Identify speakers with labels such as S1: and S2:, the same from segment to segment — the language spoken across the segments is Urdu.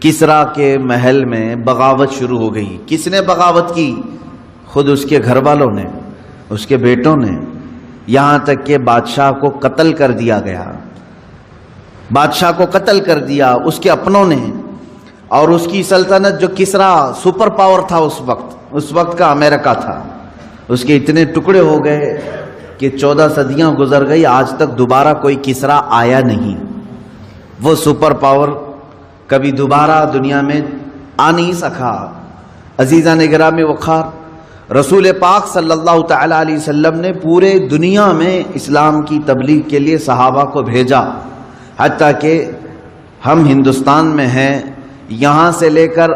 S1: کسرا کے محل میں بغاوت شروع ہو گئی. کس نے بغاوت کی؟ خود اس کے گھر والوں نے، اس کے بیٹوں نے، یہاں تک کہ بادشاہ کو قتل کر دیا گیا. بادشاہ کو قتل کر دیا اس کے اپنوں نے. اور اس کی سلطنت، جو کسرا سپر پاور تھا اس وقت کا امریکہ تھا، اس کے اتنے ٹکڑے ہو گئے کہ 14 صدیاں گزر گئی، آج تک دوبارہ کوئی کسرا آیا نہیں. وہ سپر پاور کبھی دوبارہ دنیا میں آ نہیں سکا. عزیزان گرامی وقار، رسول پاک صلی اللہ تعالی علیہ وسلم نے پورے دنیا میں اسلام کی تبلیغ کے لیے صحابہ کو بھیجا. حتیٰ کہ ہم ہندوستان میں ہیں، یہاں سے لے کر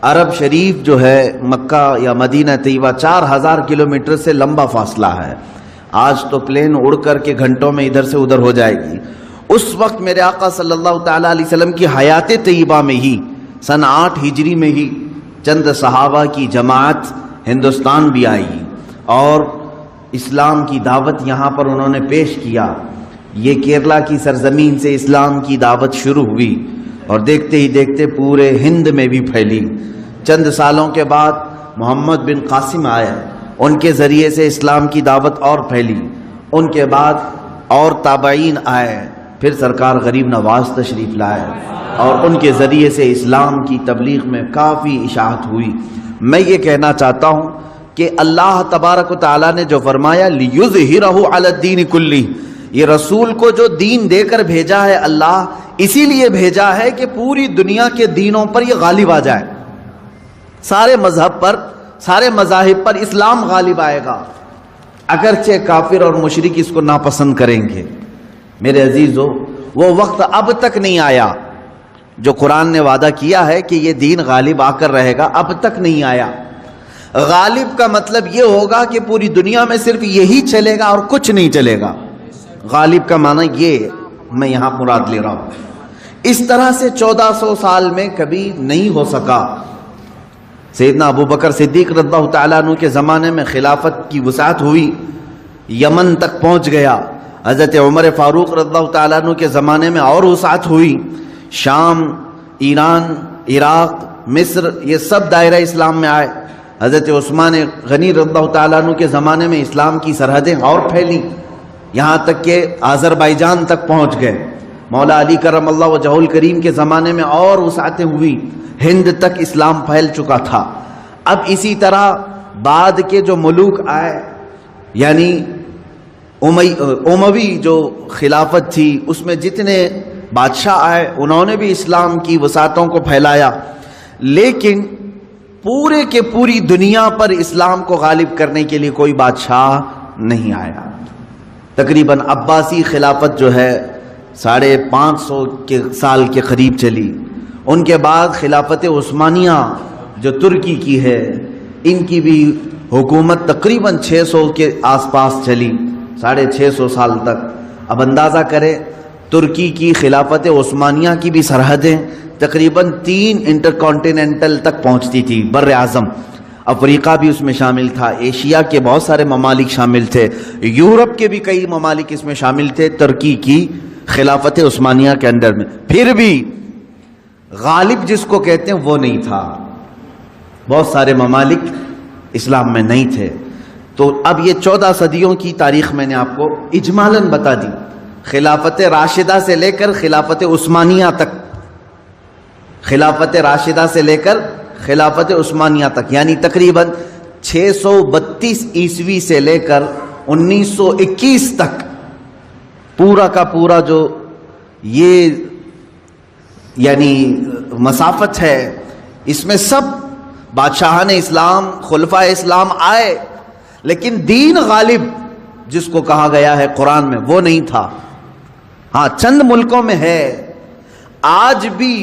S1: عرب شریف جو ہے مکہ یا مدینہ طیبہ 4000 کلومیٹر سے لمبا فاصلہ ہے. آج تو پلین اڑ کر کے گھنٹوں میں ادھر سے ادھر ہو جائے گی. اس وقت میرے آقا صلی اللہ تعالی علیہ وسلم کی حیات طیبہ میں ہی سن 8 ہجری میں ہی چند صحابہ کی جماعت ہندوستان بھی آئی اور اسلام کی دعوت یہاں پر انہوں نے پیش کیا. یہ کیرلا کی سرزمین سے اسلام کی دعوت شروع ہوئی اور دیکھتے ہی دیکھتے پورے ہند میں بھی پھیلی. چند سالوں کے بعد محمد بن قاسم آئے، ان کے ذریعے سے اسلام کی دعوت اور پھیلی. ان کے بعد اور تابعین آئے، پھر سرکار غریب نواز تشریف لائے اور ان کے ذریعے سے اسلام کی تبلیغ میں کافی اشاعت ہوئی. میں یہ کہنا چاہتا ہوں کہ اللہ تبارک و تعالیٰ نے جو فرمایا لِيُظْهِرَهُ عَلَى الدِّينِ كُلِّهِ، یہ رسول کو جو دین دے کر بھیجا ہے اللہ اسی لیے بھیجا ہے کہ پوری دنیا کے دینوں پر یہ غالب آ جائے. سارے مذہب پر، سارے مذاہب پر اسلام غالب آئے گا، اگرچہ کافر اور مشرک اس کو ناپسند کریں گے. میرے عزیزو، وہ وقت اب تک نہیں آیا جو قرآن نے وعدہ کیا ہے کہ یہ دین غالب آ کر رہے گا، اب تک نہیں آیا. غالب کا مطلب یہ ہوگا کہ پوری دنیا میں صرف یہی چلے گا اور کچھ نہیں چلے گا. غالب کا معنی یہ میں یہاں مراد لے رہا ہوں. اس طرح سے 1400 سال میں کبھی نہیں ہو سکا. سیدنا ابو بکر صدیق رضی اللہ تعالیٰ عنہ کے زمانے میں خلافت کی وسعت ہوئی، یمن تک پہنچ گیا. حضرت عمر فاروق رضی اللہ تعالیٰ عنہ کے زمانے میں اور وسعت ہوئی. شام، ایران، عراق، مصر، یہ سب دائرہ اسلام میں آئے. حضرت عثمان غنی رضی اللہ تعالیٰ عنہ کے زمانے میں اسلام کی سرحدیں اور پھیلیں، یہاں تک کہ آذربائیجان تک پہنچ گئے. مولا علی کرم اللہ وجہہ الکریم کے زمانے میں اور وسعتیں ہوئی، ہند تک اسلام پھیل چکا تھا. اب اسی طرح بعد کے جو ملوک آئے، یعنی اموی جو خلافت تھی، اس میں جتنے بادشاہ آئے انہوں نے بھی اسلام کی وسعتوں کو پھیلایا، لیکن پورے کے پوری دنیا پر اسلام کو غالب کرنے کے لیے کوئی بادشاہ نہیں آیا. تقریباً عباسی خلافت جو ہے 550 سال کے قریب چلی. ان کے بعد خلافت عثمانیہ جو ترکی کی ہے، ان کی بھی حکومت تقریباً 600 کے آس پاس چلی، 650 سال تک. اب اندازہ کریں ترکی کی خلافت عثمانیہ کی بھی سرحدیں تقریباً 3 انٹرکانٹیننٹل تک پہنچتی تھی. بر اعظم افریقہ بھی اس میں شامل تھا، ایشیا کے بہت سارے ممالک شامل تھے، یورپ کے بھی کئی ممالک اس میں شامل تھے ترکی کی خلافت عثمانیہ کے اندر میں. پھر بھی غالب جس کو کہتے ہیں وہ نہیں تھا. بہت سارے ممالک اسلام میں نہیں تھے. تو اب یہ 14 صدیوں کی تاریخ میں نے آپ کو اجمالاً بتا دی، خلافت راشدہ سے لے کر خلافت عثمانیہ تک، خلافت راشدہ سے لے کر خلافت عثمانیہ تک، یعنی تقریباً 632 عیسوی سے لے کر 1921 تک پورا کا پورا جو یہ یعنی مسافت ہے، اس میں سب بادشاہان اسلام، خلفائے اسلام آئے، لیکن دین غالب جس کو کہا گیا ہے قرآن میں وہ نہیں تھا. ہاں چند ملکوں میں ہے، آج بھی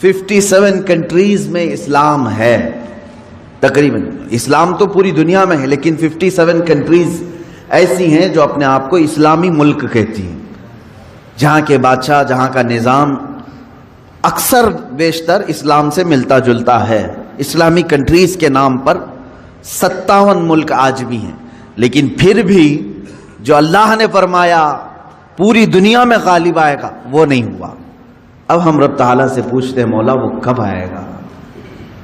S1: 57 کنٹریز میں اسلام ہے. تقریباً اسلام تو پوری دنیا میں ہے، لیکن 57 کنٹریز ایسی ہیں جو اپنے آپ کو اسلامی ملک کہتی ہیں، جہاں کے بادشاہ، جہاں کا نظام اکثر بیشتر اسلام سے ملتا جلتا ہے. اسلامی کنٹریز کے نام پر 57 ملک آج بھی ہیں، لیکن پھر بھی جو اللہ نے فرمایا پوری دنیا میں غالب آئے گا وہ نہیں ہوا. اب ہم رب تعالیٰ سے پوچھتے ہیں مولا وہ کب آئے گا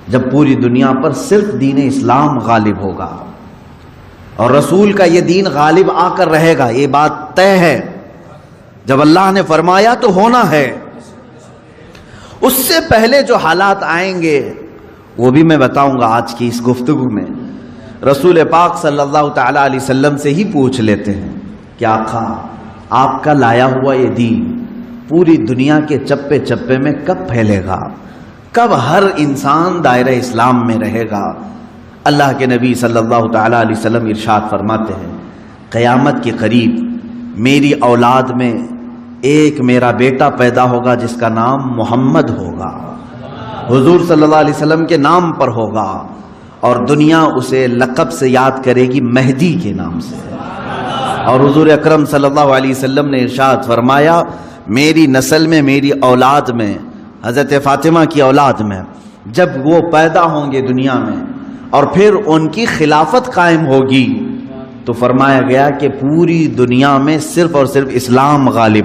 S1: جب پوری دنیا پر صرف دین اسلام غالب ہوگا اور رسول کا یہ دین غالب آ کر رہے گا. یہ بات طے ہے، جب اللہ نے فرمایا تو ہونا ہے. اس سے پہلے جو حالات آئیں گے وہ بھی میں بتاؤں گا آج کی اس گفتگو میں. رسول پاک صلی اللہ تعالی علیہ وسلم سے ہی پوچھ لیتے ہیں کہ آقا آپ کا لایا ہوا یہ دین پوری دنیا کے چپے چپے میں کب پھیلے گا، کب ہر انسان دائرہ اسلام میں رہے گا. اللہ کے نبی صلی اللہ تعالی علیہ وسلم ارشاد فرماتے ہیں قیامت کے قریب میری اولاد میں ایک میرا بیٹا پیدا ہوگا جس کا نام محمد ہوگا، حضور صلی اللہ علیہ وسلم کے نام پر ہوگا، اور دنیا اسے لقب سے یاد کرے گی مہدی کے نام سے. اور حضور اکرم صلی اللہ علیہ وسلم نے ارشاد فرمایا میری نسل میں، میری اولاد میں، حضرت فاطمہ کی اولاد میں جب وہ پیدا ہوں گے دنیا میں اور پھر ان کی خلافت قائم ہوگی تو فرمایا گیا کہ پوری دنیا میں صرف اور صرف اسلام غالب